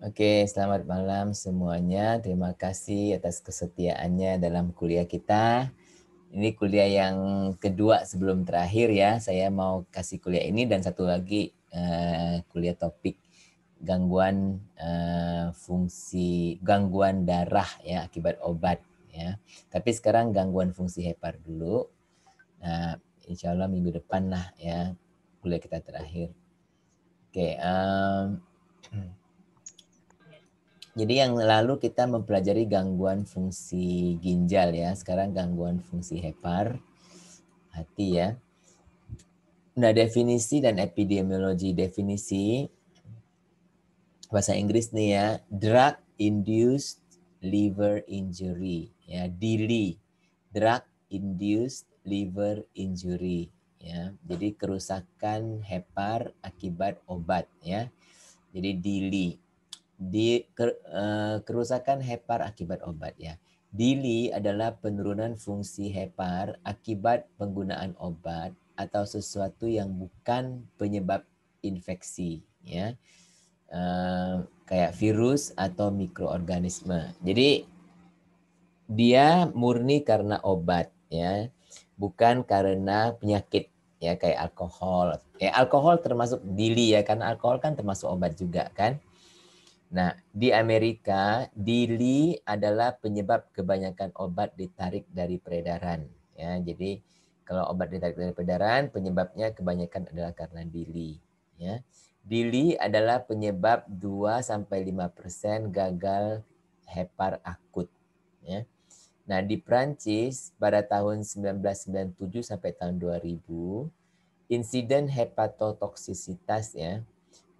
Oke, selamat malam semuanya. Terima kasih atas kesetiaannya dalam kuliah kita. Ini kuliah yang kedua sebelum terakhir ya. Saya mau kasih kuliah ini dan satu lagi kuliah topik gangguan darah ya akibat obat ya. Tapi sekarang gangguan fungsi hepar dulu. Nah, insya Allah minggu depan lah ya kuliah kita terakhir. Oke, jadi yang lalu kita mempelajari gangguan fungsi ginjal ya. Sekarang gangguan fungsi hepar, hati ya. Nah, definisi dan epidemiologi. Definisi bahasa Inggris nih ya, drug induced liver injury ya, DILI. Drug induced liver injury ya. Jadi kerusakan hepar akibat obat ya. Jadi DILI. Kerusakan hepar akibat obat ya. DILI adalah penurunan fungsi hepar akibat penggunaan obat atau sesuatu yang bukan penyebab infeksi ya. Kayak virus atau mikroorganisme. Jadi dia murni karena obat ya, bukan karena penyakit ya kayak alkohol. Alkohol termasuk DILI ya, karena alkohol kan termasuk obat juga kan. Nah, di Amerika, DILI adalah penyebab kebanyakan obat ditarik dari peredaran. Ya, jadi kalau obat ditarik dari peredaran, penyebabnya kebanyakan adalah karena DILI. Ya. DILI adalah penyebab 2-5% gagal hepar akut. Ya. Nah, di Prancis pada tahun 1997 sampai tahun 2000, insiden hepatotoksisitas ya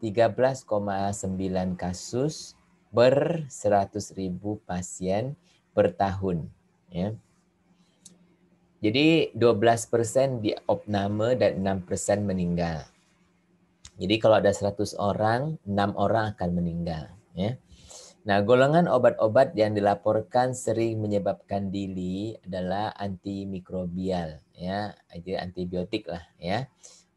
13,9 kasus per 100.000 pasien per tahun. Ya. Jadi 12% di opname dan 6% meninggal. Jadi kalau ada 100 orang, 6 orang akan meninggal. Ya. Nah, golongan obat-obat yang dilaporkan sering menyebabkan DILI adalah antimikrobial, ya, jadi antibiotik lah, ya.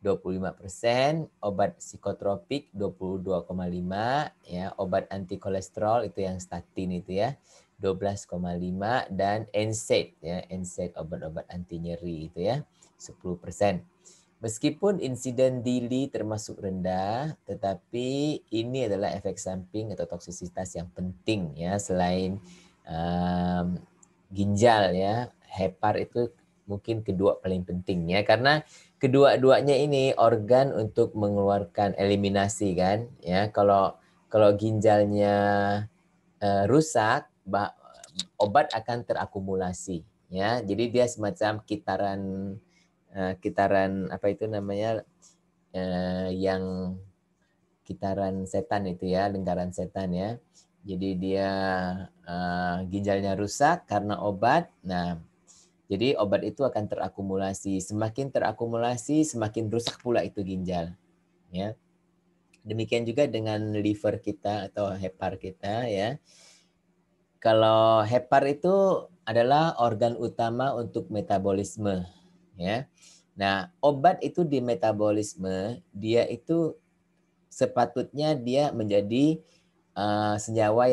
25%, obat psikotropik 22,5, ya, obat anti kolesterol itu yang statin itu ya, 12,5 dan NSAID ya, NSAID obat-obat anti nyeri itu ya, 10%. Meskipun insiden DILI termasuk rendah, tetapi ini adalah efek samping atau toksisitas yang penting ya selain ginjal ya, hepar itu mungkin kedua paling penting ya karena kedua-duanya ini organ untuk mengeluarkan eliminasi kan ya kalau ginjalnya rusak obat akan terakumulasi ya jadi dia semacam kitaran apa itu namanya yang kitaran setan itu ya, lingkaran setan ya. Jadi dia ginjalnya rusak karena obat. Nah, jadi obat itu akan terakumulasi. Semakin terakumulasi, semakin rusak pula itu ginjal. Ya. Demikian juga dengan liver kita atau hepar kita ya. Kalau hepar itu adalah organ utama untuk metabolisme ya. Nah, obat itu di metabolisme, dia itu sepatutnya dia menjadi senyawa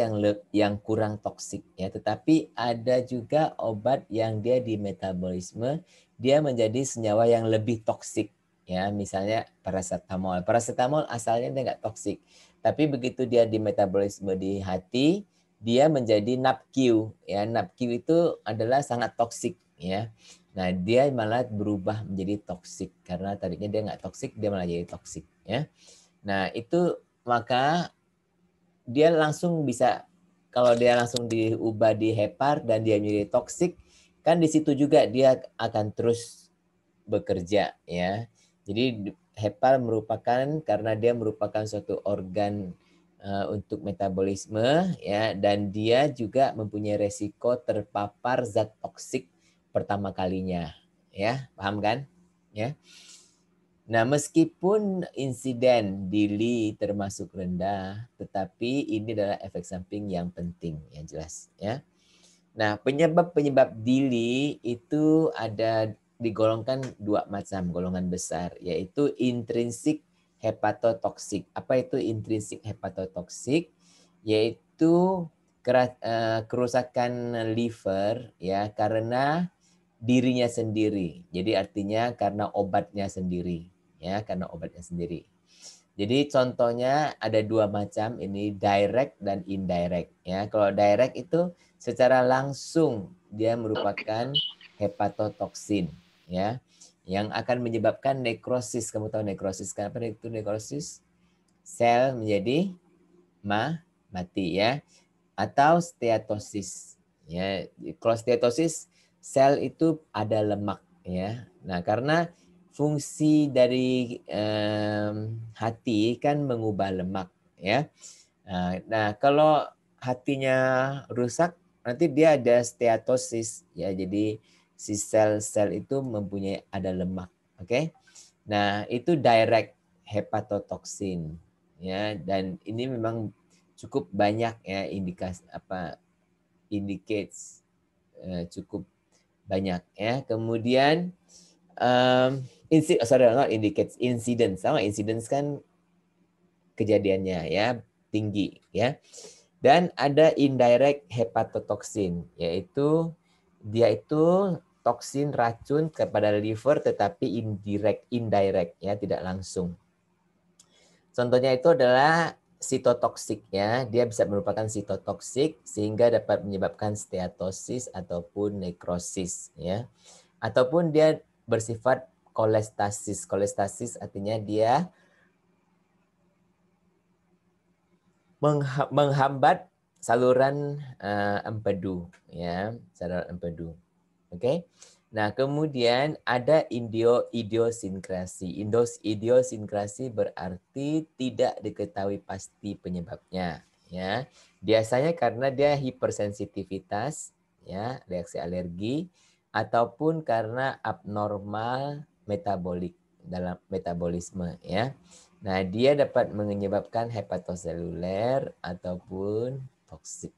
yang kurang toksik ya, tetapi ada juga obat yang dia di metabolisme dia menjadi senyawa yang lebih toksik ya, misalnya paracetamol. Paracetamol asalnya dia nggak toksik, tapi begitu dia di metabolisme di hati dia menjadi NAPQ ya. NAPQ itu adalah sangat toksik ya. Nah, dia malah berubah menjadi toksik karena tadinya dia nggak toksik, dia malah jadi toksik ya. Nah, itu maka dia langsung bisa kalau dia langsung diubah di hepar dan dia menjadi toksik, kan di situ juga dia akan terus bekerja ya. Jadi hepar merupakan karena dia merupakan suatu organ untuk metabolisme ya dan dia juga mempunyai resiko terpapar zat toksik pertama kalinya ya. Paham kan? Ya. Nah, meskipun insiden DILI termasuk rendah, tetapi ini adalah efek samping yang penting, yang jelas. Ya. Nah, penyebab-penyebab DILI itu ada digolongkan dua macam, golongan besar, yaitu intrinsik hepatotoksik. Apa itu intrinsik hepatotoksik? yaitu kerusakan liver ya karena dirinya sendiri. Jadi artinya karena obatnya sendiri, ya, karena obatnya sendiri. Jadi contohnya ada dua macam ini, direct dan indirect ya. Kalau direct itu secara langsung dia merupakan hepatotoksin ya yang akan menyebabkan nekrosis. Kamu tahu nekrosis? Kenapa itu nekrosis? Sel menjadi mati ya, atau steatosis ya. Kalau steatosis sel itu ada lemak ya. Nah, karena fungsi dari hati kan mengubah lemak ya. Nah, kalau hatinya rusak nanti dia ada steatosis ya. Jadi si sel-sel itu mempunyai ada lemak. Oke. Nah, itu direct hepatotoksin ya, dan ini memang cukup banyak ya indicates cukup banyak ya. Kemudian not indicates, incidence. Sama incidence kan kejadiannya ya tinggi ya. Dan ada indirect hepatotoksin, yaitu dia itu toksin racun kepada liver tetapi indirect ya, tidak langsung. Contohnya itu adalah sitotoksik ya, dia bisa merupakan sitotoksik sehingga dapat menyebabkan steatosis ataupun nekrosis ya. Ataupun dia bersifat kolestasis. Kolestasis artinya dia menghambat saluran empedu ya, saluran empedu. Oke. Nah, kemudian ada idiosinkrasi. Idiosinkrasi berarti tidak diketahui pasti penyebabnya ya. Biasanya karena dia hipersensitivitas ya, reaksi alergi, ataupun karena abnormal metabolik dalam metabolisme ya. Nah, dia dapat menyebabkan hepatoseluler ataupun toksik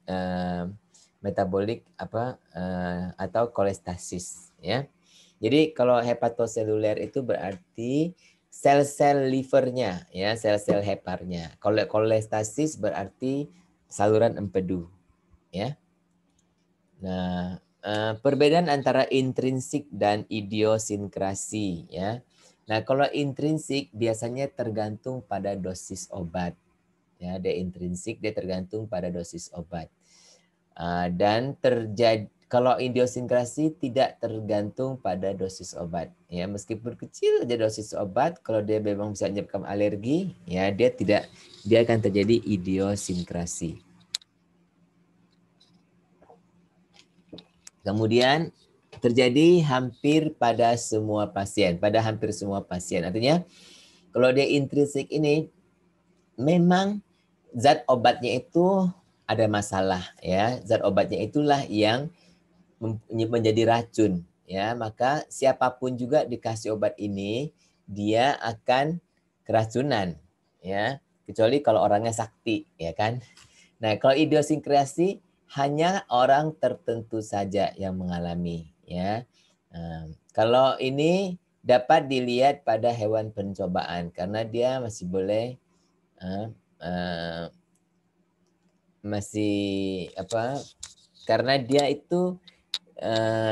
metabolik atau kolestasis ya. Jadi kalau hepatoseluler itu berarti sel-sel livernya ya, sel-sel heparnya. Kalau kolestasis berarti saluran empedu ya. Nah, perbedaan antara intrinsik dan idiosinkrasi ya. Nah, kalau intrinsik biasanya tergantung pada dosis obat. Ya, dia intrinsik dia tergantung pada dosis obat. Dan kalau idiosinkrasi tidak tergantung pada dosis obat. Ya, meskipun kecil aja dosis obat, kalau dia memang bisa menyebabkan alergi, ya dia akan terjadi idiosinkrasi. Kemudian terjadi hampir pada semua pasien, Artinya kalau dia intrinsik ini memang zat obatnya itu ada masalah ya. Zat obatnya itulah yang menjadi racun ya. Maka siapapun juga dikasih obat ini dia akan keracunan ya. Kecuali kalau orangnya sakti ya kan. Nah, kalau idiosinkrasi hanya orang tertentu saja yang mengalami ya. Kalau ini dapat dilihat pada hewan pencobaan karena dia masih boleh karena dia itu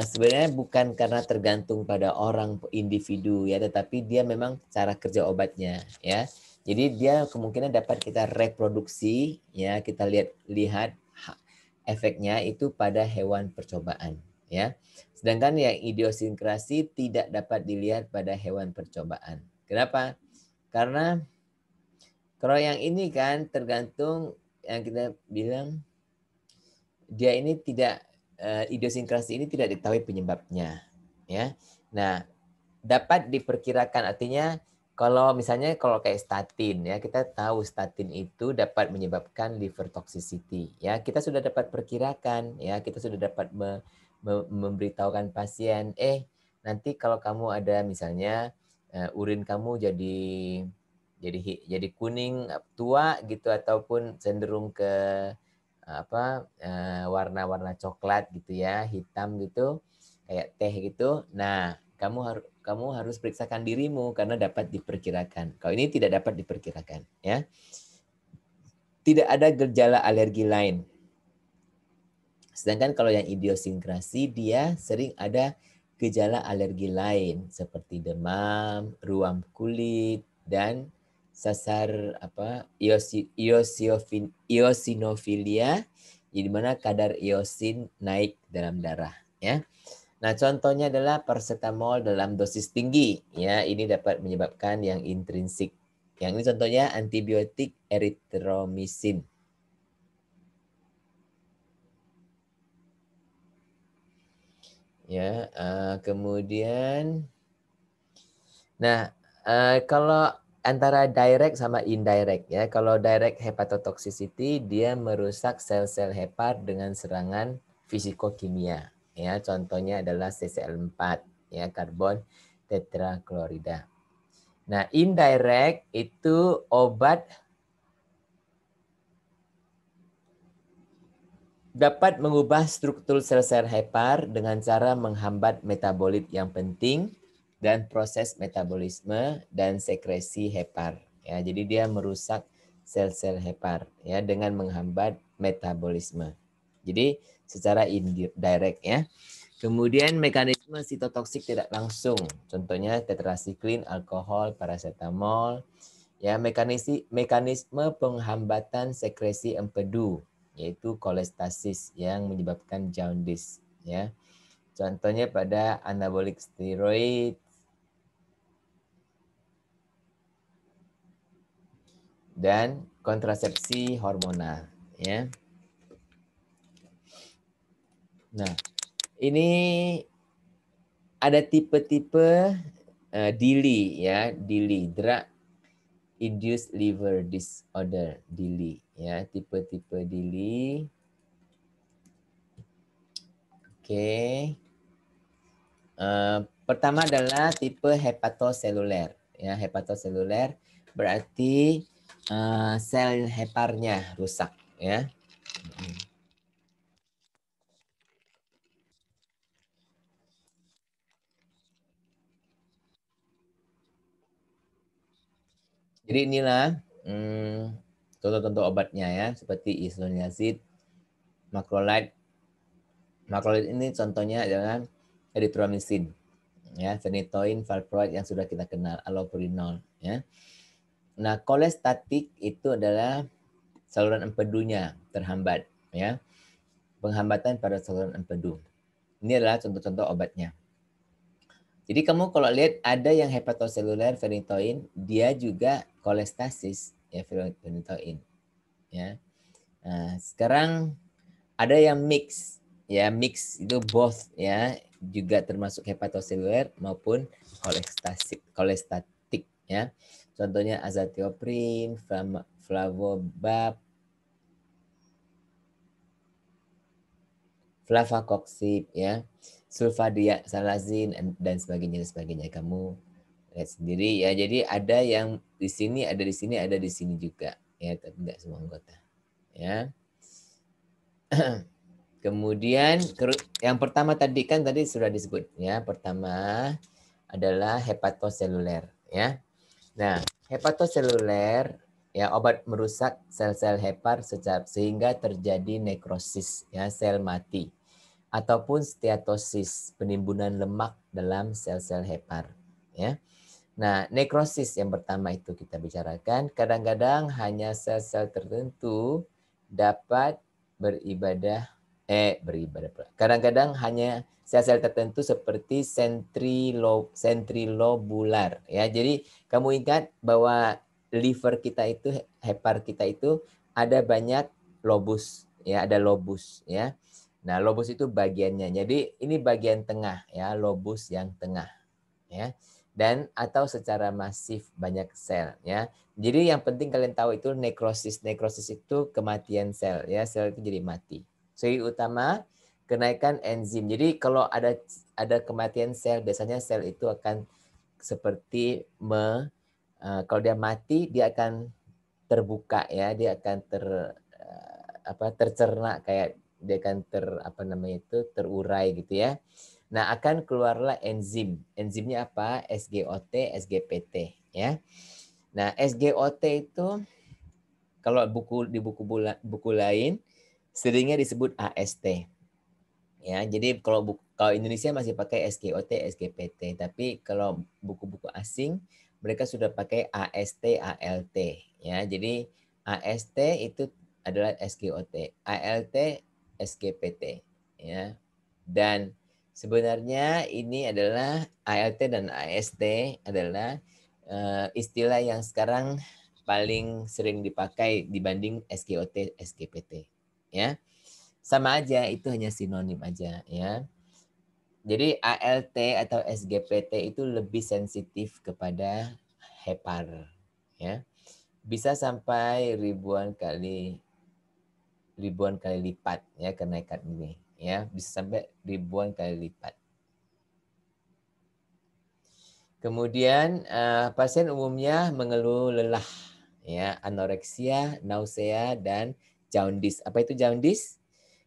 sebenarnya bukan karena tergantung pada orang individu ya, tetapi dia memang cara kerja obatnya ya. Jadi dia kemungkinan dapat kita reproduksi ya, kita lihat efeknya itu pada hewan percobaan ya. Sedangkan yang idiosinkrasi tidak dapat dilihat pada hewan percobaan. Kenapa? Karena kalau yang ini kan tergantung yang kita bilang dia ini tidak idiosinkrasi ini tidak diketahui penyebabnya ya. Nah, dapat diperkirakan artinya kalau misalnya kalau kayak statin ya, kita tahu statin itu dapat menyebabkan liver toxicity ya. Kita sudah dapat perkirakan ya, kita sudah dapat memberitahukan pasien nanti kalau kamu ada misalnya urin kamu jadi kuning tua gitu ataupun cenderung ke warna-warna coklat gitu ya, hitam gitu, kayak teh gitu. Nah, kamu harus periksakan dirimu karena dapat diperkirakan. Kalau ini tidak dapat diperkirakan, ya. tidak ada gejala alergi lain. Sedangkan kalau yang idiosinkrasi dia sering ada gejala alergi lain seperti demam, ruam kulit, dan sasar eosinofilia, di mana kadar iosin naik dalam darah, ya. Nah, contohnya adalah paracetamol dalam dosis tinggi, ya. Ini dapat menyebabkan yang intrinsik. Yang ini contohnya antibiotik eritromisin. Ya, kemudian, nah, kalau antara direct sama indirect, ya, kalau direct hepatotoxicity dia merusak sel-sel hepar dengan serangan fisikokimia, ya, contohnya adalah CCl4, ya, karbon tetraklorida. Nah, indirect itu obat dapat mengubah struktur sel-sel hepar dengan cara menghambat metabolit yang penting dan proses metabolisme dan sekresi hepar. Ya, jadi dia merusak sel-sel hepar, ya, dengan menghambat metabolisme. Jadi secara indirect, ya. Kemudian mekanisme sitotoksik tidak langsung, contohnya tetrasiklin, alkohol, paracetamol. Ya, mekanisme penghambatan sekresi empedu, yaitu kolestasis yang menyebabkan jaundice, ya. Contohnya pada anabolik steroid dan kontrasepsi hormonal, ya. Nah, ini ada tipe-tipe DILI, ya, DILI, drug induced liver disorder, DILI, ya, tipe-tipe DILI. Oke. Pertama adalah tipe hepatoseluler. Ya, hepatoseluler berarti sel heparnya rusak, ya. Jadi inilah contoh-contoh obatnya, ya, seperti isoniazid, macrolide. Macrolide ini contohnya adalah erythromycin, ya, phenytoin, valproate yang sudah kita kenal, allopurinol, ya. Nah, kolestatik itu adalah saluran empedunya terhambat, ya. Penghambatan pada saluran empedu. Ini adalah contoh-contoh obatnya. Jadi kamu kalau lihat ada yang hepatoseluler phenytoin, dia juga kolestasis, ya, phenytoin, ya. Nah, sekarang ada yang mix, ya, mix itu both, ya, juga termasuk hepatoseluler maupun kolestatik, ya. Contohnya azathioprine, flavobab, flavacoxib, ya, sulfadiazolazin dan sebagainya kamu lihat sendiri, ya. Jadi ada yang di sini, ada di sini, ada di sini juga, ya, tapi tidak semua anggota, ya. Kemudian yang pertama tadi kan tadi sudah disebut, ya. Pertama adalah hepatoseluler, ya. Nah, hepatoseluler, ya, obat merusak sel-sel hepar sehingga terjadi nekrosis, ya, sel mati, ataupun steatosis, penimbunan lemak dalam sel-sel hepar, ya. Nah, nekrosis yang pertama itu kita bicarakan, kadang-kadang hanya sel-sel tertentu dapat beribadah. Kadang-kadang hanya sel-sel tertentu seperti sentrilobular, ya. Jadi kamu ingat bahwa liver kita itu, hepar kita itu ada banyak lobus, ya, ada lobus, ya. Nah, lobus itu bagiannya. Jadi ini bagian tengah, ya, lobus yang tengah, ya. Dan atau secara masif banyak sel, ya. Jadi yang penting kalian tahu itu nekrosis. Nekrosis itu kematian sel, ya, sel itu jadi mati. Ciri utama kenaikan enzim. Jadi kalau ada kematian sel, biasanya sel itu akan seperti kalau dia mati dia akan terbuka, ya, dia akan tercerna, kayak dia akan terurai gitu, ya. Nah, akan keluarlah enzim. Enzimnya apa? SGOT, SGPT, ya. Nah, SGOT itu Kalau buku lain seringnya disebut AST. Ya, jadi kalau Indonesia masih pakai SGOT, SGPT, tapi kalau buku-buku asing mereka sudah pakai AST, ALT. Ya, jadi AST itu adalah SGOT, ALT SGPT. Ya, dan sebenarnya ini adalah ALT dan AST adalah istilah yang sekarang paling sering dipakai dibanding SGOT, SGPT. Ya, sama aja, itu hanya sinonim aja ya. Jadi ALT atau SGPT itu lebih sensitif kepada hepar ya. Bisa sampai ribuan kali lipat ya kenaikan ini ya, bisa sampai ribuan kali lipat. Kemudian pasien umumnya mengeluh lelah ya, anoreksia, nausea dan jaundice. Apa itu jaundice?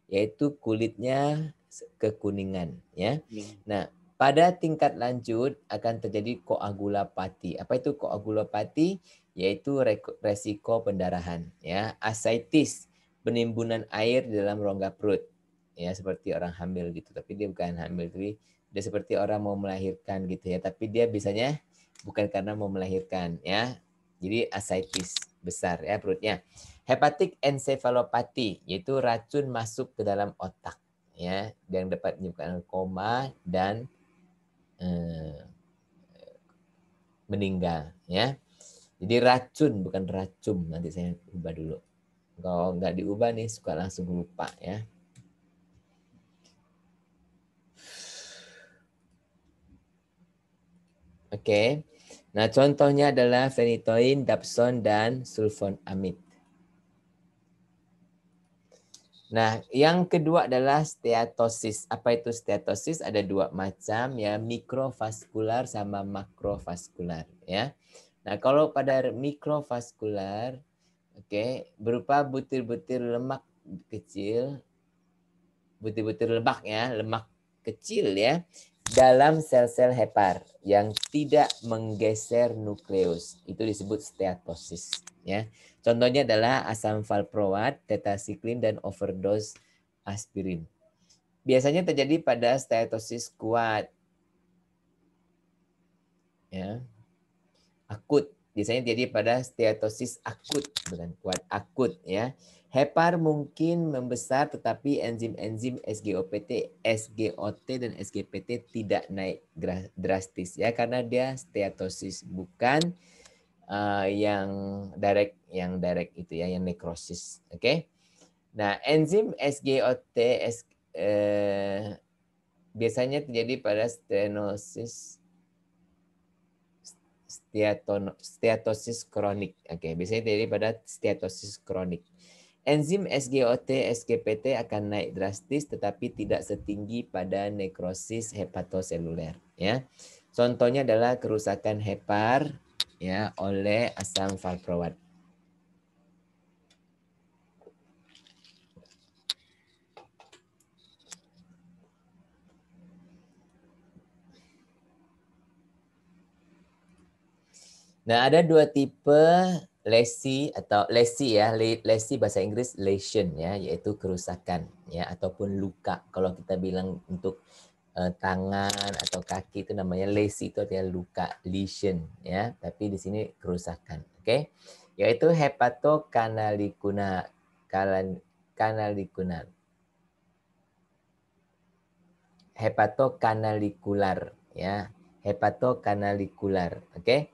Yaitu kulitnya kekuningan ya. Nah, pada tingkat lanjut akan terjadi koagulopati. Apa itu koagulopati? Yaitu resiko pendarahan ya, ascites, penimbunan air di dalam rongga perut. Ya, seperti orang hamil gitu, tapi dia bukan hamil, tapi dia seperti orang mau melahirkan gitu ya, tapi dia biasanya bukan karena mau melahirkan ya. Jadi ascites besar ya perutnya. Hepatic encephalopathy yaitu racun masuk ke dalam otak ya, yang dapat menyebabkan koma dan meninggal ya. Jadi racun bukan racun, nanti saya ubah dulu. Kalau nggak diubah nih suka langsung lupa ya. Oke. Nah, contohnya adalah phenytoin, dapsone, dan sulfonamid. Nah, yang kedua adalah steatosis. Apa itu steatosis? Ada dua macam ya, mikrovaskular sama makrovaskular ya. Nah, kalau pada mikrovaskular, oke, berupa butir-butir lemak kecil, butir-butir lemak ya, lemak kecil ya, dalam sel-sel hepar yang tidak menggeser nukleus. Itu disebut steatosis ya. Contohnya adalah asam valproat, tetracycline, dan overdose aspirin. Biasanya terjadi pada steatosis kuat ya, akut. Biasanya jadi pada steatosis akut, bukan kuat, akut ya. Hepar mungkin membesar tetapi enzim-enzim SGOPT, SGOT dan SGPT tidak naik drastis ya, karena dia steatosis, bukan yang direct itu ya, yang nekrosis. Oke. Nah, enzim SGOT biasanya terjadi pada steatosis kronik. Oke, biasanya terjadi pada steatosis kronik. Enzim SGOT, SGPT akan naik drastis tetapi tidak setinggi pada nekrosis hepatoseluler ya. Contohnya adalah kerusakan hepar ya oleh asam valproat. Nah, ada dua tipe lesi atau lesi ya, lesi bahasa Inggris lesion ya, yaitu kerusakan ya ataupun luka. Kalau kita bilang untuk tangan atau kaki itu namanya lesi, itu artinya luka, lesion ya, tapi di sini kerusakan. Oke. Yaitu hepatokanalikular ya, hepatokanalikular. Oke.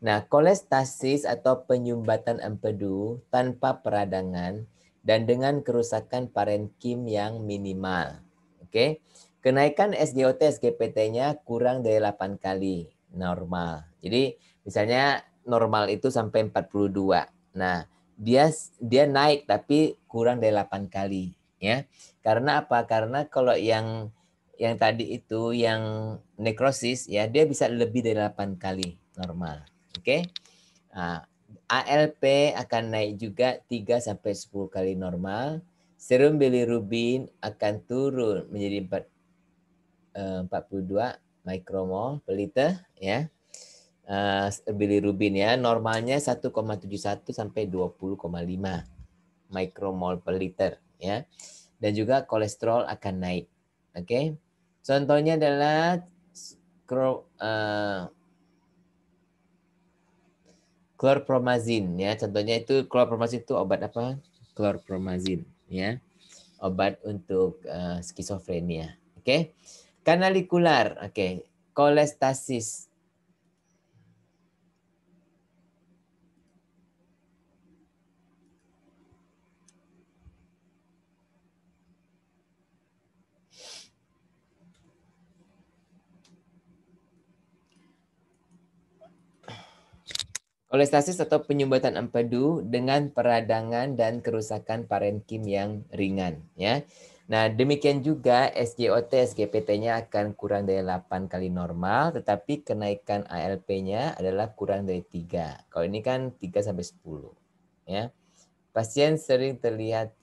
Nah, kolestasis atau penyumbatan empedu tanpa peradangan dan dengan kerusakan parenkim yang minimal. Oke. Kenaikan SGOT SGPT-nya kurang dari 8 kali normal. Jadi misalnya normal itu sampai 42. Nah, dia naik tapi kurang dari 8 kali ya. Karena apa? Karena kalau yang tadi itu yang nekrosis ya, dia bisa lebih dari 8 kali normal. Oke. Nah, ALP akan naik juga 3 sampai 10 kali normal. Serum bilirubin akan turun menjadi 42 mikromol per liter ya. bilirubin ya. Normalnya 1,71 sampai 20,5 mikromol per liter ya. Dan juga kolesterol akan naik. Oke. Contohnya adalah chlorpromazine ya. Contohnya itu chlorpromazine itu obat apa? Chlorpromazine ya. Obat untuk skizofrenia. Oke. Kanalikular, oke. Kolestasis. Kolestasis atau penyumbatan empedu dengan peradangan dan kerusakan parenkim yang ringan. Ya. Nah, demikian juga SGOT, SGPT-nya akan kurang dari 8 kali normal, tetapi kenaikan ALP-nya adalah kurang dari 3. Kalau ini kan 3 sampai 10. Ya. Pasien sering terlihat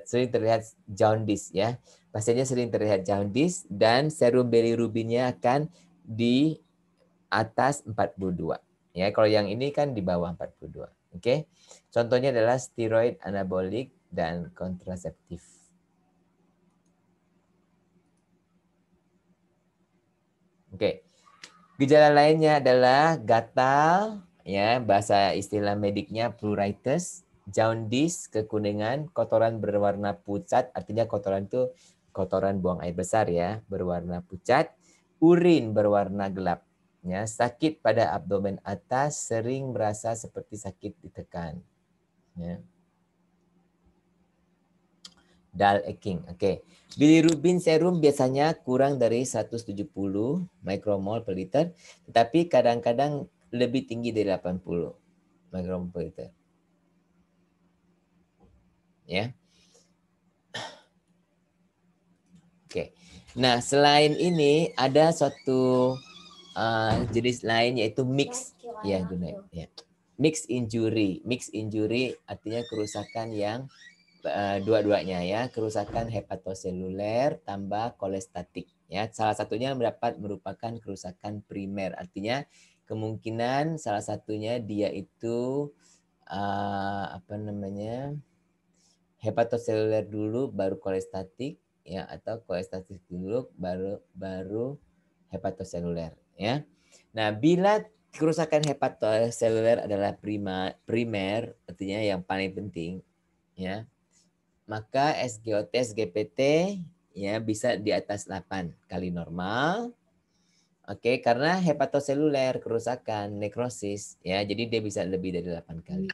sering terlihat jaundice ya. Pasiennya sering terlihat jaundice dan serum bilirubinnya akan di atas 42. Ya, kalau yang ini kan di bawah 42. Oke. Contohnya adalah steroid anabolik dan kontraseptif. Oke. Gejala lainnya adalah gatal, ya, bahasa istilah mediknya pruritus, jaundice, kekuningan, kotoran berwarna pucat, artinya kotoran itu kotoran buang air besar ya, berwarna pucat, urin berwarna gelap. Ya, sakit pada abdomen atas, sering merasa seperti sakit ditekan. Ya. Dull aching. Oke. Bilirubin serum biasanya kurang dari 170 mikromol per liter, tetapi kadang-kadang lebih tinggi dari 80 mikromol per liter. Ya. Oke. Nah, selain ini ada suatu jenis lain yaitu mix. Ya, ya. Mix injury. Mix injury artinya kerusakan yang dua-duanya ya, kerusakan hepatoseluler tambah kolestatik ya. Salah satunya merupakan kerusakan primer, artinya kemungkinan salah satunya dia itu hepatoseluler dulu baru kolestatik ya, atau kolestatik dulu baru hepatoseluler ya. Nah, bila kerusakan hepatoseluler adalah primer, artinya yang paling penting ya, maka SGOT, SGPT ya bisa di atas 8 kali normal. Oke, karena hepatoseluler kerusakan, nekrosis ya, jadi dia bisa lebih dari 8 kali.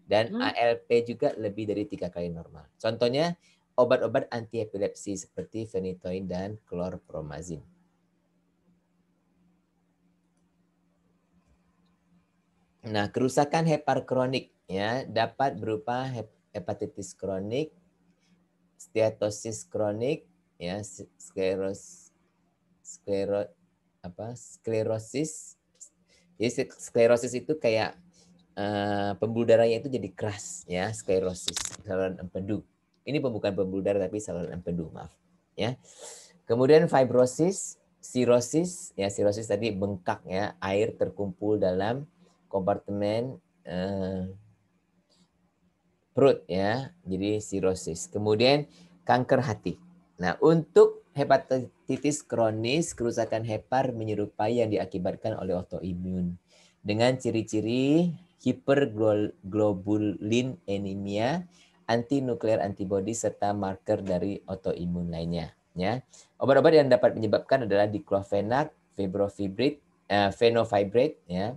Dan ALP juga lebih dari 3 kali normal. Contohnya obat-obat anti epilepsi seperti phenytoin dan chlorpromazine. Nah, kerusakan hepar kronik ya dapat berupa hepatitis kronik, steatosis kronik, ya, sklerosis. Jadi sklerosis itu kayak pembuluh darahnya itu jadi keras ya, sklerosis, saluran empedu. Ini bukan pembuluh darah tapi saluran empedu, maaf ya. Kemudian fibrosis, sirosis, ya sirosis tadi bengkak ya, air terkumpul dalam kompartemen perut ya, jadi sirosis. Kemudian kanker hati. Nah, untuk hepatitis kronis, kerusakan hepar menyerupai yang diakibatkan oleh autoimun dengan ciri-ciri hiperglobulin anemia, antinuklear antibody serta marker dari autoimun lainnya. Ya, obat-obat yang dapat menyebabkan adalah diclofenac, fenofibrate, ya,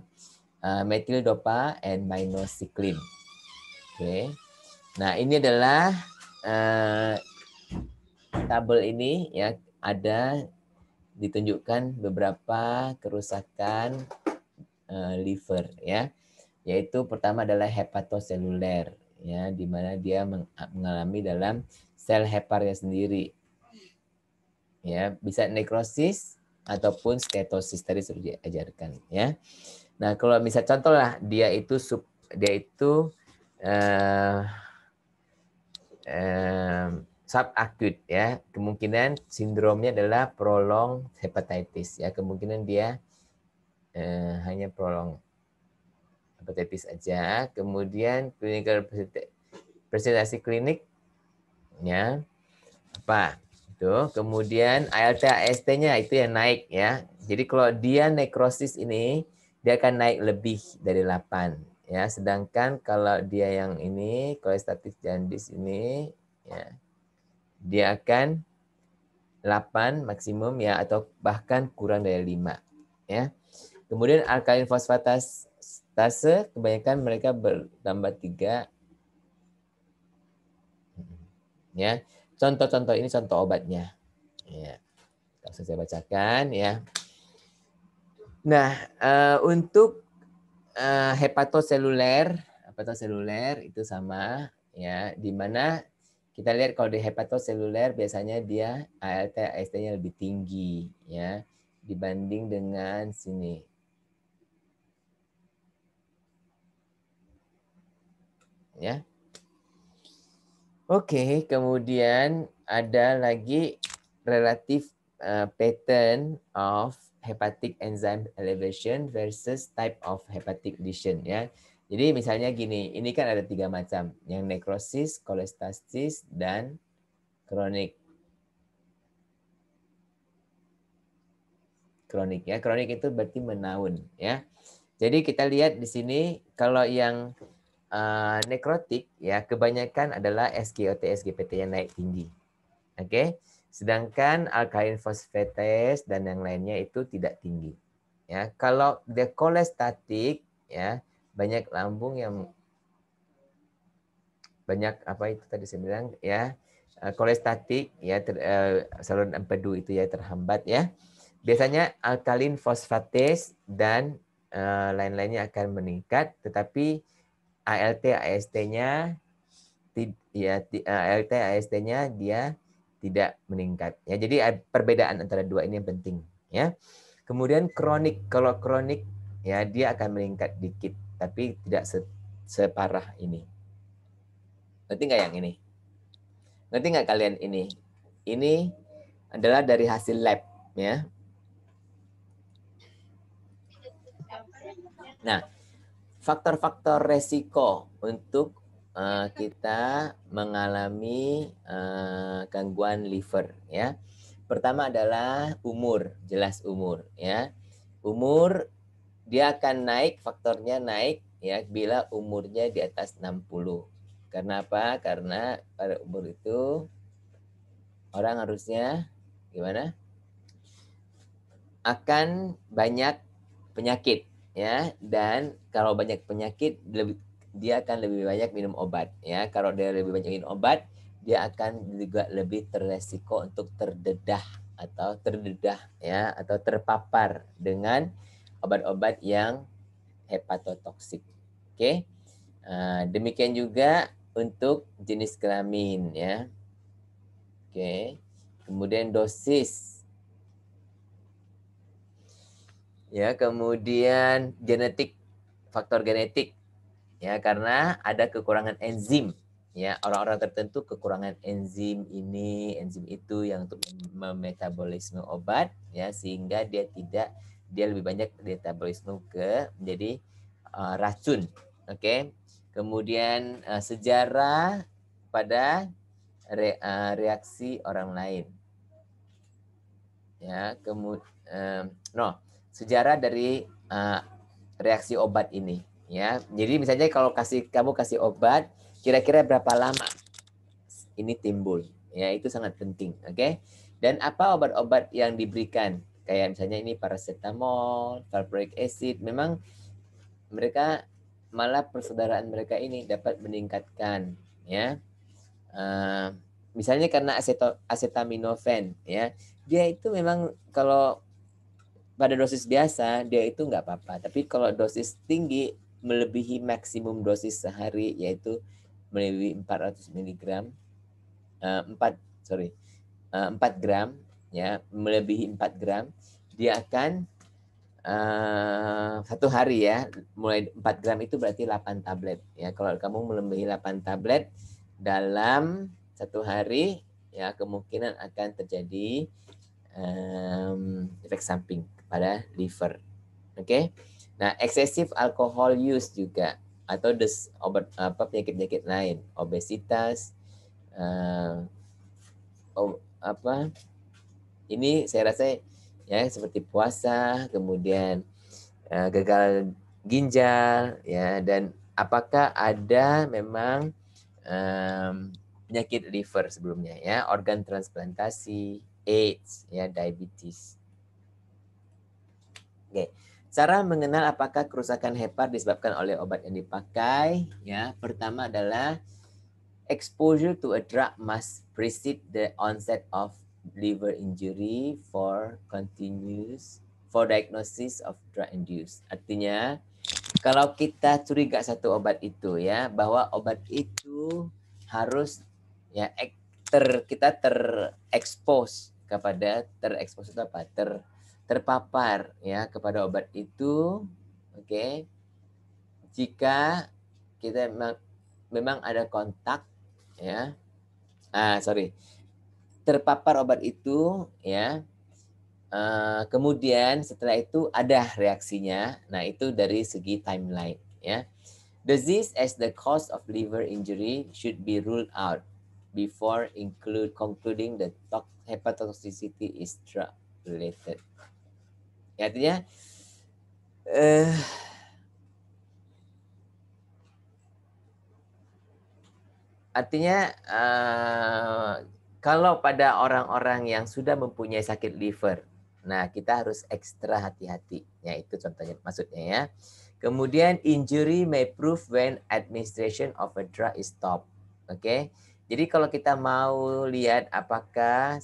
methyl-dopa, and minocycline. Oke. Nah, ini adalah tabel ini ya, ada ditunjukkan beberapa kerusakan liver ya. Yaitu pertama adalah hepatoseluler ya, di mana dia mengalami dalam sel heparnya sendiri. Ya, bisa nekrosis ataupun stetosis tadi sudah diajarkan ya. Nah, kalau misal contoh lah dia itu subakut ya. Kemungkinan sindromnya adalah prolonged hepatitis ya. Kemungkinan dia hanya prolonged hepatitis aja. Kemudian clinical presentasi kliniknya apa? Itu. Kemudian ALT AST-nya itu yang naik ya. Jadi kalau dia nekrosis ini dia akan naik lebih dari 8 ya. Sedangkan kalau dia yang ini kolestatis jandis ini ya dia akan 8 maksimum ya atau bahkan kurang dari 5 ya. Kemudian alkalin fosfatase kebanyakan mereka bertambah 3 ya. Contoh-contoh ini contoh obatnya. Ya. Langsung saya bacakan ya. Nah, untuk hepatoseluler itu sama ya, di mana kita lihat kalau di hepatoseluler biasanya dia ALT AST-nya lebih tinggi ya dibanding dengan sini. Ya. Oke, kemudian ada lagi relative pattern of hepatic enzyme elevation versus type of hepatic lesion ya. Jadi misalnya gini, ini kan ada 3 macam, yang nekrosis, kolestasis, dan kronik. Kronik ya, kronik itu berarti menaun ya. Jadi kita lihat di sini kalau yang nekrotik ya kebanyakan adalah SGOT, SGPT yang naik tinggi. Oke. Sedangkan alkaline phosphatase dan yang lainnya itu tidak tinggi. Ya, kalau dia kolestatik ya banyak lambung yang banyak apa itu tadi saya bilang ya kolestatik ya saluran empedu itu ya terhambat ya. Biasanya alkaline phosphatase dan lain-lainnya akan meningkat, tetapi ALT AST-nya ALT AST-nya dia tidak meningkat. Ya, jadi perbedaan antara dua ini yang penting. Ya. Kemudian kronik, kalau kronik ya dia akan meningkat dikit, tapi tidak separah ini. Ngerti nggak yang ini? Ngerti nggak kalian ini? Ini adalah dari hasil lab, ya. Nah, faktor-faktor resiko untuk kita mengalami gangguan liver, ya. Pertama adalah umur, jelas umur, ya. Umur dia akan naik, faktornya naik ya bila umurnya di atas 60. Karena apa? Karena pada umur itu orang harusnya gimana? Akan banyak penyakit ya, dan kalau banyak penyakit dia akan lebih banyak minum obat ya. Kalau dia lebih banyak minum obat, dia akan juga lebih terresiko untuk terdedah ya atau terpapar dengan obat-obat yang hepatotoksik. Oke. Demikian juga untuk jenis kelamin ya. Oke. Kemudian dosis. Ya, kemudian genetik, faktor genetik. Ya, karena ada kekurangan enzim. Ya, orang-orang tertentu kekurangan enzim ini, enzim itu yang untuk memetabolisme obat ya, sehingga dia lebih banyak metabolisme menjadi racun. Oke. Kemudian sejarah pada reaksi orang lain. Ya, kemudian sejarah dari reaksi obat ini ya. Jadi misalnya kalau kamu kasih obat, kira-kira berapa lama ini timbul? Ya, itu sangat penting, oke? Dan apa obat-obat yang diberikan? Kayak misalnya ini paracetamol, valproic acid, memang mereka malah persaudaraan mereka ini dapat meningkatkan ya. Misalnya karena acetaminophen ya, dia itu memang kalau pada dosis biasa dia itu nggak apa-apa, tapi kalau dosis tinggi melebihi maksimum dosis sehari yaitu melebihi 400 mg 4 gram ya, melebihi 4 gram dia akan satu hari ya, mulai 4 gram itu berarti 8 tablet ya. Kalau kamu melebihi 8 tablet dalam satu hari ya kemungkinan akan terjadi efek samping pada liver. Oke. Nah, excessive alcohol use juga atau obat penyakit-penyakit lain, obesitas, ini saya rasa ya seperti puasa, kemudian gagal ginjal, ya, dan apakah ada memang penyakit liver sebelumnya, ya, organ transplantasi, AIDS, ya, diabetes. Oke, cara mengenal apakah kerusakan hepar disebabkan oleh obat yang dipakai, ya, pertama adalah exposure to a drug must precede the onset of liver injury for diagnosis of drug induced. Artinya, kalau kita curiga satu obat itu, ya, bahwa obat itu harus, ya, kita terekspos itu apa? Terpapar, ya, kepada obat itu, oke. Jika kita memang ada kontak, ya, terpapar obat itu, ya, kemudian setelah itu ada reaksinya. Nah, itu dari segi timeline, ya. Disease as the cause of liver injury should be ruled out before concluding the hepatotoxicity is drug related. Ya, artinya kalau pada orang-orang yang sudah mempunyai sakit liver, nah kita harus ekstra hati-hati. Ya, itu contohnya, maksudnya, ya. Kemudian injury may prove when administration of a drug is stopped. Oke. Jadi kalau kita mau lihat apakah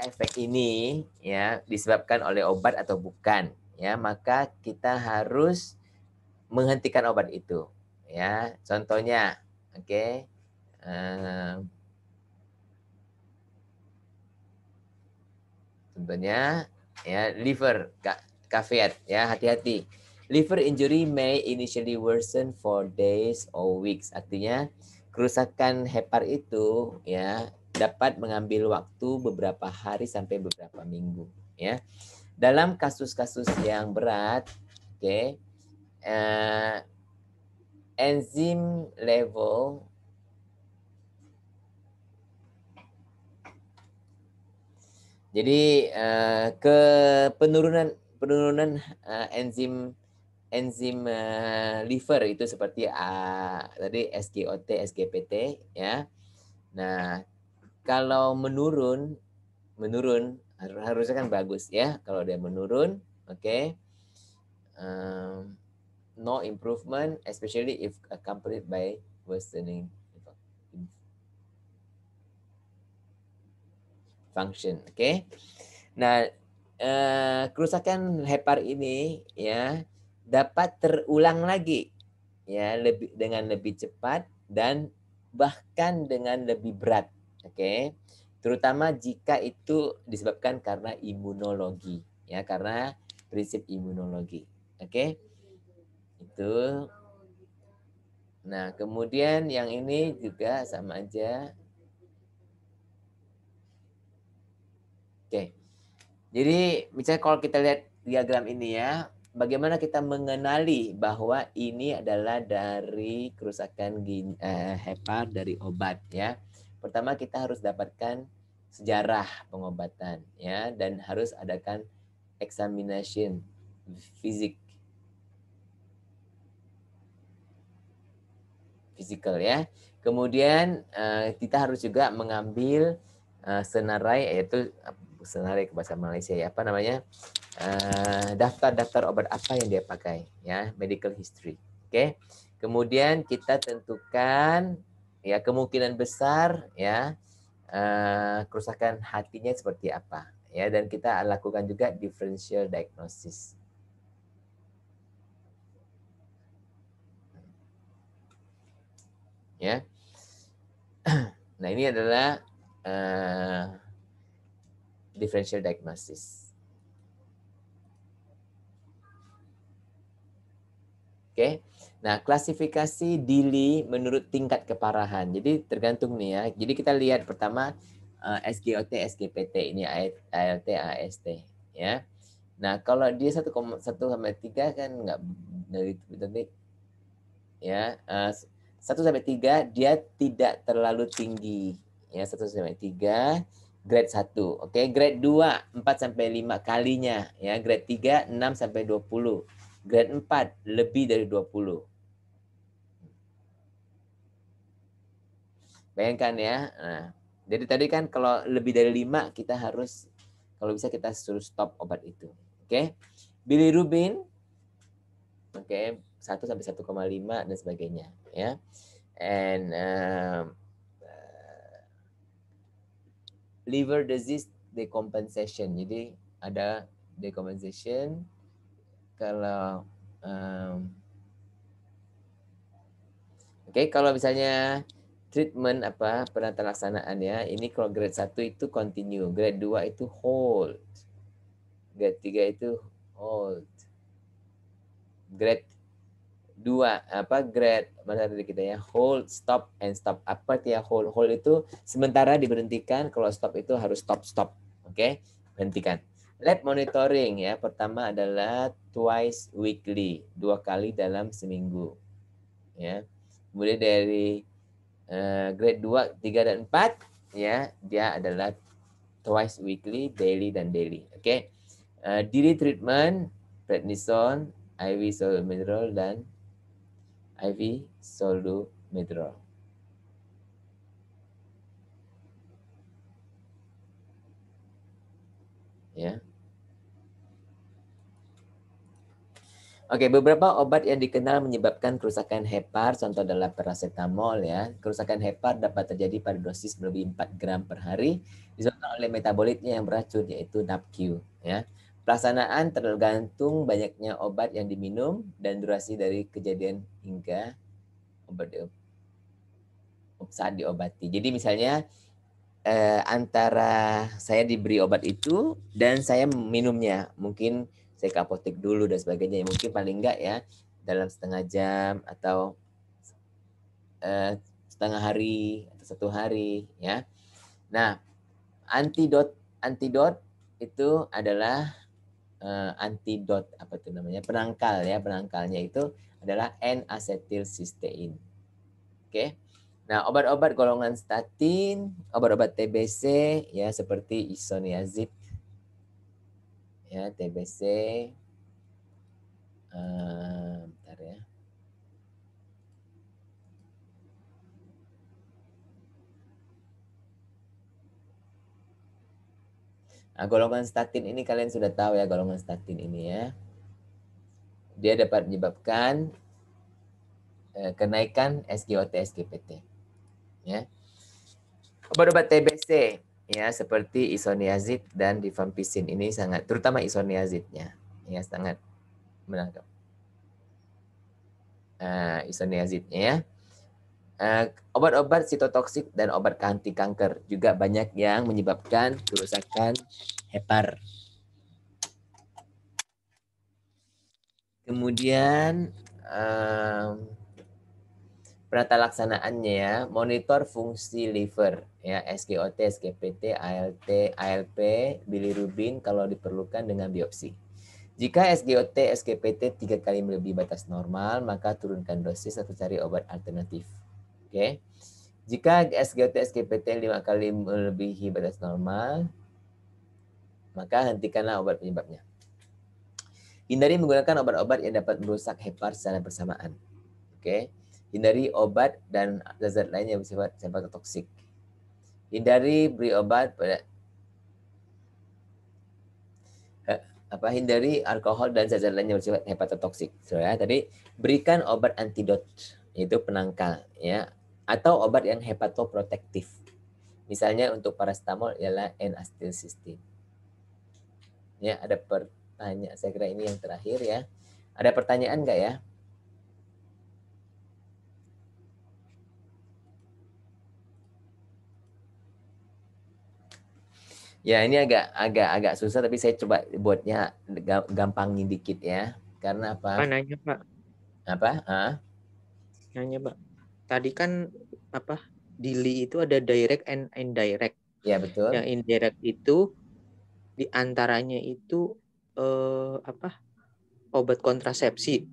efek ini, ya, disebabkan oleh obat atau bukan, ya, maka kita harus menghentikan obat itu, ya. Contohnya, oke. Contohnya, ya, liver caveat, ya, hati-hati. Liver injury may initially worsen for days or weeks. Artinya kerusakan hepar itu, ya, dapat mengambil waktu beberapa hari sampai beberapa minggu, ya. Dalam kasus-kasus yang berat, oke, enzim level jadi penurunan enzim liver itu seperti tadi SGOT, SGPT, ya. Nah, kalau menurun harusnya kan bagus, ya. Kalau dia menurun, oke. No improvement, especially if accompanied by worsening function, oke. Nah, kerusakan hepar ini, ya, dapat terulang lagi, ya, dengan lebih cepat dan bahkan dengan lebih berat, oke. Terutama jika itu disebabkan karena imunologi, ya, karena prinsip imunologi, oke. Itu. Nah, kemudian yang ini juga sama aja. Oke. Jadi misalnya kalau kita lihat diagram ini, ya, bagaimana kita mengenali bahwa ini adalah dari kerusakan hepar dari obat, ya. Pertama kita harus dapatkan sejarah pengobatan, ya, dan harus adakan examination physical, ya. Kemudian kita harus juga mengambil senarai, yaitu senarai ke bahasa Malaysia, ya, apa namanya, daftar-daftar obat apa yang dia pakai, ya, medical history, oke. Kemudian kita tentukan, ya, kemungkinan besar, ya, kerusakan hatinya seperti apa, ya, dan kita lakukan juga differential diagnosis. Ya. Nah, ini adalah differential diagnosis. Oke. Nah, klasifikasi DILI menurut tingkat keparahan. Jadi tergantung nih ya. Jadi kita lihat pertama SGOT, SGPT ini ALT, AST ya. Nah, kalau dia 1,1 sampai 3 kan nggak dari tadi ya. 1 sampai 3 dia tidak terlalu tinggi ya, 1 sampai 3 grade 1. Oke, grade 2 4 sampai 5 kalinya ya, grade 3 6 sampai 20. Grade 4 lebih dari 20. Bayangkan ya. Nah, jadi tadi kan kalau lebih dari 5 kita harus, kalau bisa kita suruh stop obat itu. Oke. Bilirubin oke, 1 sampai 1,5 dan sebagainya ya. And liver disease decompensation. Jadi ada decompensation kalau kalau misalnya treatment penata laksanaannya ini, kalau grade 1 itu continue, grade 2 itu hold, grade 3 itu hold, grade 2 grade mana tadi kita ya, hold, stop, and stop. Apa ya hold? Hold itu sementara diberhentikan, kalau stop itu harus stop. Oke, hentikan. Lab monitoring ya, pertama adalah twice weekly, 2 kali dalam seminggu ya. Kemudian dari grade 2, 3 dan 4 ya, dia adalah twice weekly, daily dan daily. Oke. DILI treatment prednisone, IV solumedrol dan IV solumedrol. Ya. Oke, beberapa obat yang dikenal menyebabkan kerusakan hepar, contoh adalah paracetamol ya. Kerusakan hepar dapat terjadi pada dosis melebihi 4 gram per hari, disebabkan oleh metabolitnya yang beracun, yaitu NAPQ ya. Pelaksanaan tergantung banyaknya obat yang diminum dan durasi dari kejadian hingga saat diobati. Jadi misalnya antara saya diberi obat itu dan saya minumnya, mungkin saya ke apotek dulu dan sebagainya, mungkin paling enggak ya dalam setengah jam atau setengah hari atau 1 hari ya. Nah, antidot itu adalah antidot penangkal ya, penangkalnya itu adalah N-asetilsistein. Oke. Nah, obat-obat golongan statin, obat-obat TBC ya seperti isoniazid ya, TBC bentar ya. Nah, golongan statin ini kalian sudah tahu ya, golongan statin ini ya. Dia dapat menyebabkan kenaikan SGOT, SGPT. Ya. Obat-obat TBC ya seperti isoniazid dan rifampicin ini sangat, terutama isoniazidnya ya, sangat menangkap isoniazidnya ya. Obat-obat sitotoksik dan obat anti kanker juga banyak yang menyebabkan kerusakan hepar. Kemudian penata laksanaannya ya, monitor fungsi liver ya, SGOT, SGPT, ALT, ALP, bilirubin kalau diperlukan dengan biopsi. Jika SGOT, SGPT 3 kali melebihi batas normal, maka turunkan dosis atau cari obat alternatif. Oke. Jika SGOT, SGPT 5 kali melebihi batas normal, maka hentikanlah obat penyebabnya. Hindari menggunakan obat-obat yang dapat merusak hepar secara bersamaan. Oke. Hindari obat dan zat lain yang bersifat hepatotoksik. Hindari beri obat pada hindari alkohol dan zat lain yang bersifat hepatotoksik. So, ya, tadi berikan obat antidot, yaitu penangkal ya, atau obat yang hepatoprotektif. Misalnya untuk paracetamol ialah N-acetylcysteine. Ya, ada pertanyaan, saya kira ini yang terakhir ya. Ada pertanyaan nggak ya? Ya, ini agak susah, tapi saya coba buatnya gampangin dikit ya. Karena apa? Nanya, Pak. Apa? Nanya, Pak. Tadi kan apa? Dili itu ada direct and indirect. Ya betul. Yang indirect itu diantaranya itu apa? Obat kontrasepsi.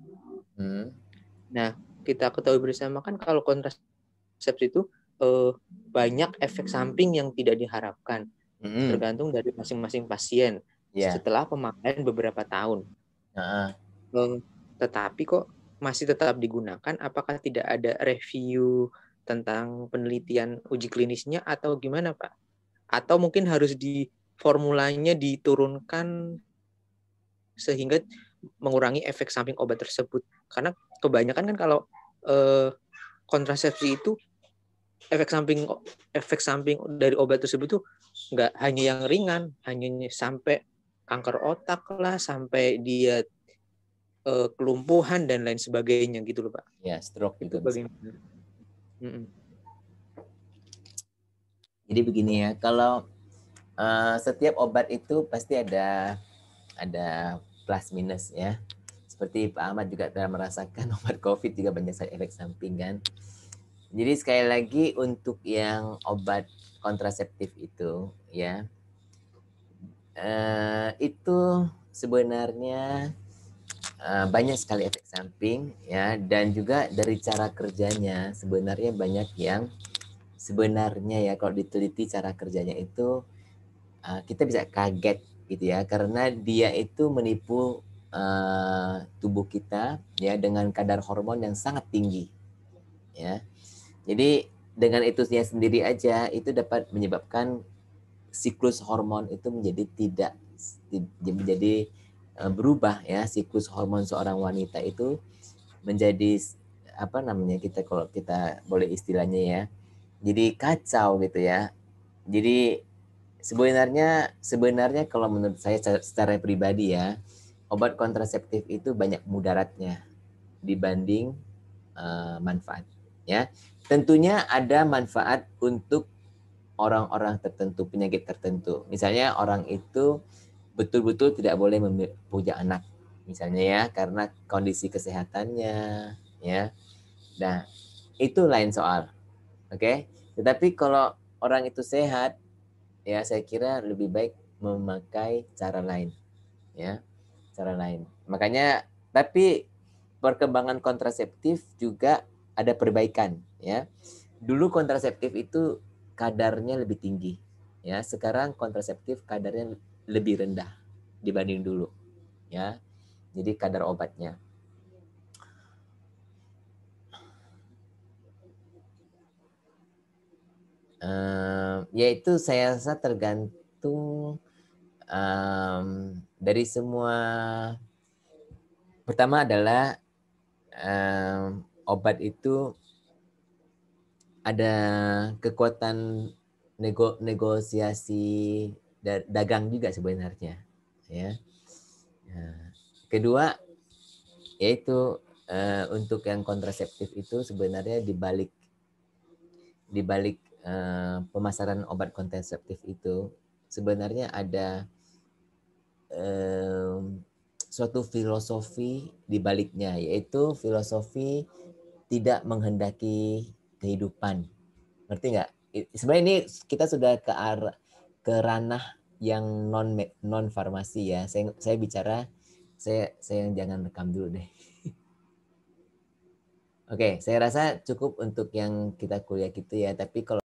Hmm. Nah, kita ketahui bersama kan kalau kontrasepsi itu banyak efek samping yang tidak diharapkan, Hmm. tergantung dari masing-masing pasien Ya. setelah pemakaian beberapa tahun. Heeh. Tetapi kok masih tetap digunakan? Apakah tidak ada review tentang penelitian uji klinisnya atau gimana, Pak? Atau mungkin harus di formulanya diturunkan sehingga mengurangi efek samping obat tersebut. Karena kebanyakan kan kalau eh, kontrasepsi itu efek samping efek samping dari obat tersebut tuh nggak hanya yang ringan, hanya sampai kanker otak lah, sampai dia kelumpuhan dan lain sebagainya gitu loh, Pak. Ya, stroke Itu juga bisa. bagaimana? Jadi begini ya, kalau setiap obat itu pasti ada plus minus ya. Seperti Pak Ahmad juga telah merasakan obat COVID juga banyak side efek samping kan. Jadi sekali lagi untuk yang obat kontraseptif itu ya, itu sebenarnya banyak sekali efek samping ya, dan juga dari cara kerjanya sebenarnya banyak yang sebenarnya ya kalau diteliti cara kerjanya itu kita bisa kaget gitu ya, karena dia itu menipu tubuh kita ya dengan kadar hormon yang sangat tinggi ya. Jadi dengan itu sendiri aja itu dapat menyebabkan siklus hormon itu menjadi tidak menjadi berubah ya. Siklus hormon seorang wanita itu menjadi apa namanya, kita kalau kita boleh istilahnya ya, jadi kacau gitu ya. Jadi sebenarnya kalau menurut saya secara pribadi ya, obat kontraseptif itu banyak mudaratnya dibanding manfaat ya. Tentunya ada manfaat untuk orang-orang tertentu, penyakit tertentu. Misalnya orang itu betul-betul tidak boleh punya anak, misalnya ya, karena kondisi kesehatannya ya. Nah, itu lain soal. Oke. Tetapi kalau orang itu sehat, ya saya kira lebih baik memakai cara lain ya, cara lain. Makanya tapi perkembangan kontraseptif juga ada perbaikan ya. Dulu kontraseptif itu kadarnya lebih tinggi ya, sekarang kontraseptif kadarnya lebih rendah dibanding dulu ya. Jadi kadar obatnya yaitu saya rasa tergantung dari semua. Pertama adalah obat itu ada kekuatan negosiasi dagang juga sebenarnya ya. Nah, kedua yaitu untuk yang kontraseptif itu sebenarnya di balik pemasaran obat kontraseptif itu sebenarnya ada suatu filosofi di baliknya, yaitu filosofi tidak menghendaki kehidupan. Ngerti nggak? Sebenarnya ini kita sudah ke ranah yang non farmasi ya. Saya bicara, saya jangan rekam dulu deh. Oke, saya rasa cukup untuk yang kita kuliah gitu ya. Tapi kalau